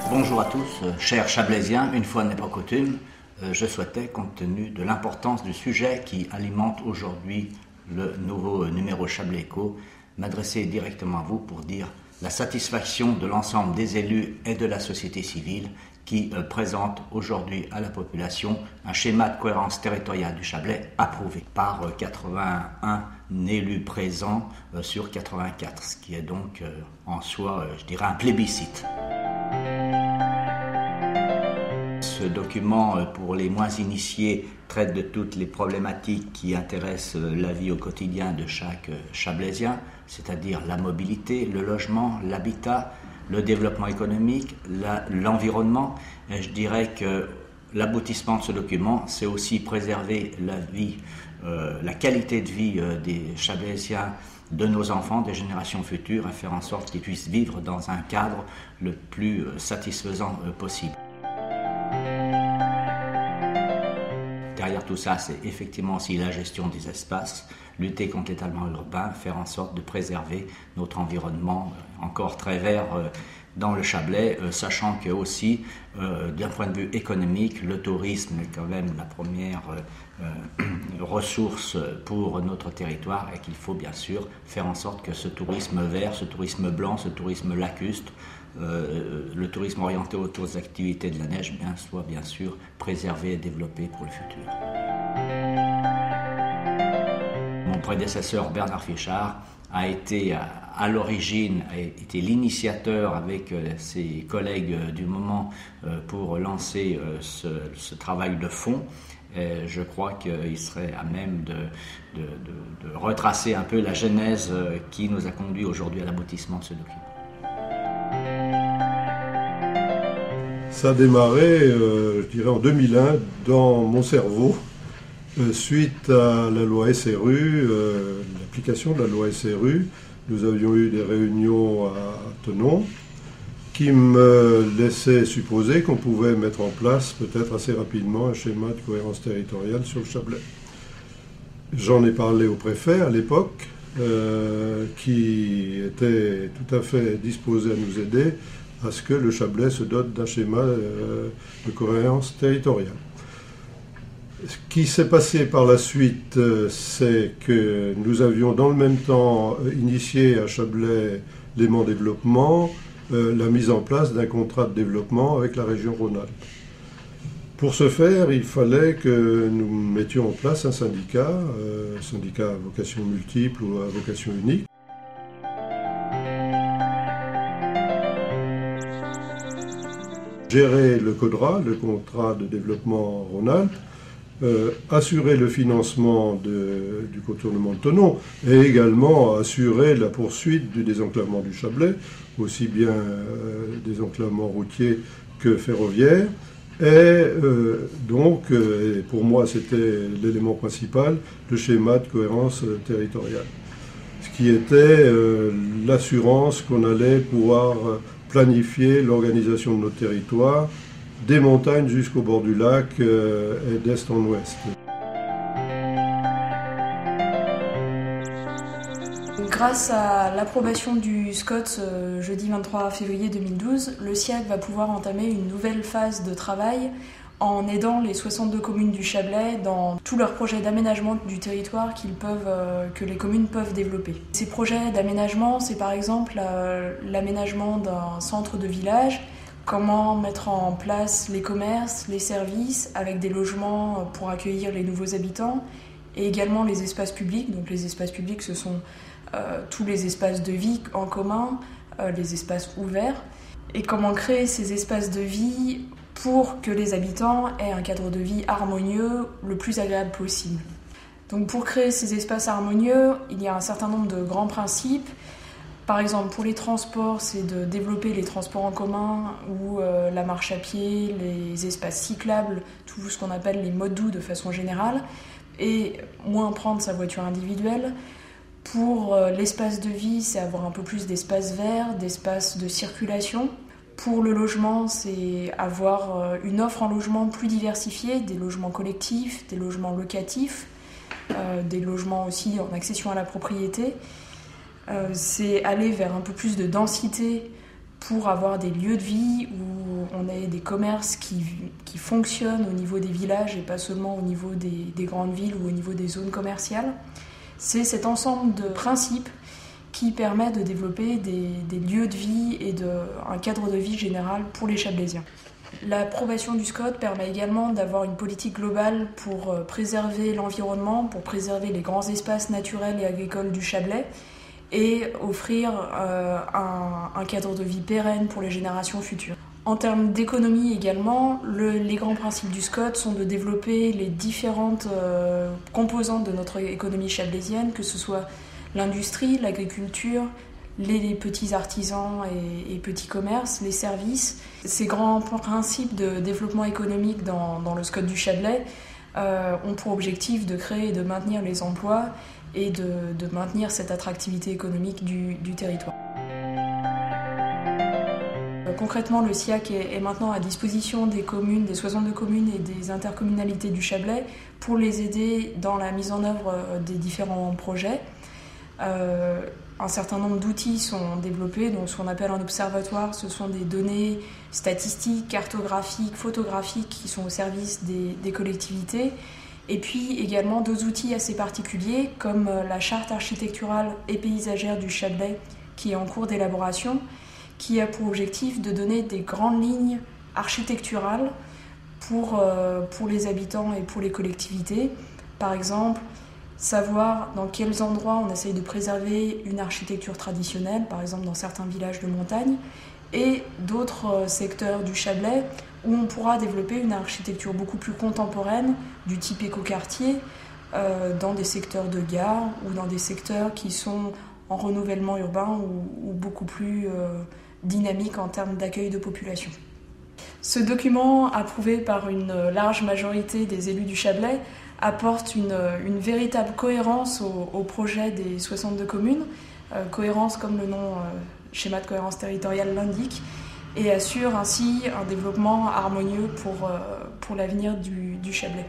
Bonjour à tous, chers Chablaisiens, une fois n'est pas coutume, je souhaitais, compte tenu de l'importance du sujet qui alimente aujourd'hui le nouveau numéro Chablais Écho, m'adresser directement à vous pour dire la satisfaction de l'ensemble des élus et de la société civile qui présente aujourd'hui à la population un schéma de cohérence territoriale du Chablais approuvé par 81 élus présents sur 84, ce qui est donc en soi, je dirais, un plébiscite. Ce document, pour les moins initiés, traite de toutes les problématiques qui intéressent la vie au quotidien de chaque Chablaisien, c'est-à-dire la mobilité, le logement, l'habitat, le développement économique, l'environnement. Et je dirais que l'aboutissement de ce document, c'est aussi préserver la vie, la qualité de vie des Chablaisiens, de nos enfants, des générations futures, et faire en sorte qu'ils puissent vivre dans un cadre le plus satisfaisant possible. Derrière tout ça, c'est effectivement aussi la gestion des espaces, lutter contre l'étalement urbain, faire en sorte de préserver notre environnement encore très vert dans le Chablais, sachant que aussi, d'un point de vue économique, le tourisme est quand même la première ressource pour notre territoire et qu'il faut bien sûr faire en sorte que ce tourisme vert, ce tourisme blanc, ce tourisme lacustre, le tourisme orienté autour des activités de la neige soit bien sûr préservé et développé pour le futur. Mon prédécesseur Bernard Fichard a été à l'origine, a été l'initiateur avec ses collègues du moment pour lancer ce travail de fond. Et je crois qu'il serait à même de retracer un peu la genèse qui nous a conduit aujourd'hui à l'aboutissement de ce document. Ça a démarré, je dirais, en 2001 dans mon cerveau, suite à la loi SRU, l'application de la loi SRU. Nous avions eu des réunions à Thonon qui me laissaient supposer qu'on pouvait mettre en place peut-être assez rapidement un schéma de cohérence territoriale sur le Chablais. J'en ai parlé au préfet à l'époque, qui était tout à fait disposé à nous aider à ce que le Chablais se dote d'un schéma de cohérence territoriale. Ce qui s'est passé par la suite, c'est que nous avions dans le même temps initié à Chablais Léman Développement la mise en place d'un contrat de développement avec la région Rhône-Alpes. Pour ce faire, il fallait que nous mettions en place un syndicat à vocation multiple ou à vocation unique. Gérer le CODRA, le contrat de développement Rhône-Alpes, assurer le financement du contournement de Thonon et également assurer la poursuite du désenclavement du Chablais, aussi bien désenclavement routier que ferroviaire. Et donc, pour moi, c'était l'élément principal, le schéma de cohérence territoriale. Ce qui était l'assurance qu'on allait pouvoir planifier l'organisation de notre territoire, des montagnes jusqu'au bord du lac et d'est en ouest. Grâce à l'approbation du SCOT jeudi 23 février 2012, le SIAC va pouvoir entamer une nouvelle phase de travail en aidant les 62 communes du Chablais dans tous leurs projets d'aménagement du territoire que les communes peuvent développer. Ces projets d'aménagement, c'est par exemple l'aménagement d'un centre de village, comment mettre en place les commerces, les services avec des logements pour accueillir les nouveaux habitants et également les espaces publics. Donc les espaces publics, ce sont tous les espaces de vie en commun, les espaces ouverts, et comment créer ces espaces de vie pour que les habitants aient un cadre de vie harmonieux le plus agréable possible. Donc pour créer ces espaces harmonieux, il y a un certain nombre de grands principes. Par exemple, pour les transports, c'est de développer les transports en commun ou la marche à pied, les espaces cyclables, tout ce qu'on appelle les modes doux de façon générale, et moins prendre sa voiture individuelle. Pour l'espace de vie, c'est avoir un peu plus d'espace vert, d'espace de circulation, Pour le logement, c'est avoir une offre en logement plus diversifiée, des logements collectifs, des logements locatifs, des logements aussi en accession à la propriété. C'est aller vers un peu plus de densité pour avoir des lieux de vie où on ait des commerces qui fonctionnent au niveau des villages et pas seulement au niveau des grandes villes ou au niveau des zones commerciales. C'est cet ensemble de principes qui permet de développer des lieux de vie et un cadre de vie général pour les Chablaisiens. L'approbation du SCOT permet également d'avoir une politique globale pour préserver l'environnement, pour préserver les grands espaces naturels et agricoles du Chablais et offrir un cadre de vie pérenne pour les générations futures. En termes d'économie également, les grands principes du SCOT sont de développer les différentes composantes de notre économie chablaisienne, que ce soit l'industrie, l'agriculture, les petits artisans et petits commerces, les services. Ces grands principes de développement économique dans le SCOT du Chablais ont pour objectif de créer et de maintenir les emplois et de maintenir cette attractivité économique du territoire. Concrètement, le SIAC est maintenant à disposition des communes, des 62 communes et des intercommunalités du Chablais pour les aider dans la mise en œuvre des différents projets. Un certain nombre d'outils sont développés, donc ce qu'on appelle un observatoire, ce sont des données statistiques, cartographiques, photographiques qui sont au service des collectivités. Et puis également d'autres outils assez particuliers comme la charte architecturale et paysagère du Chablais qui est en cours d'élaboration, qui a pour objectif de donner des grandes lignes architecturales pour les habitants et pour les collectivités. Par exemple, savoir dans quels endroits on essaye de préserver une architecture traditionnelle, par exemple dans certains villages de montagne, et d'autres secteurs du Chablais où on pourra développer une architecture beaucoup plus contemporaine, du type écoquartier, dans des secteurs de gare ou dans des secteurs qui sont en renouvellement urbain ou beaucoup plus dynamiques en termes d'accueil de population. Ce document, approuvé par une large majorité des élus du Chablais, apporte une véritable cohérence au projet des 62 communes, cohérence comme le nom schéma de cohérence territoriale l'indique, et assure ainsi un développement harmonieux pour l'avenir du Chablais.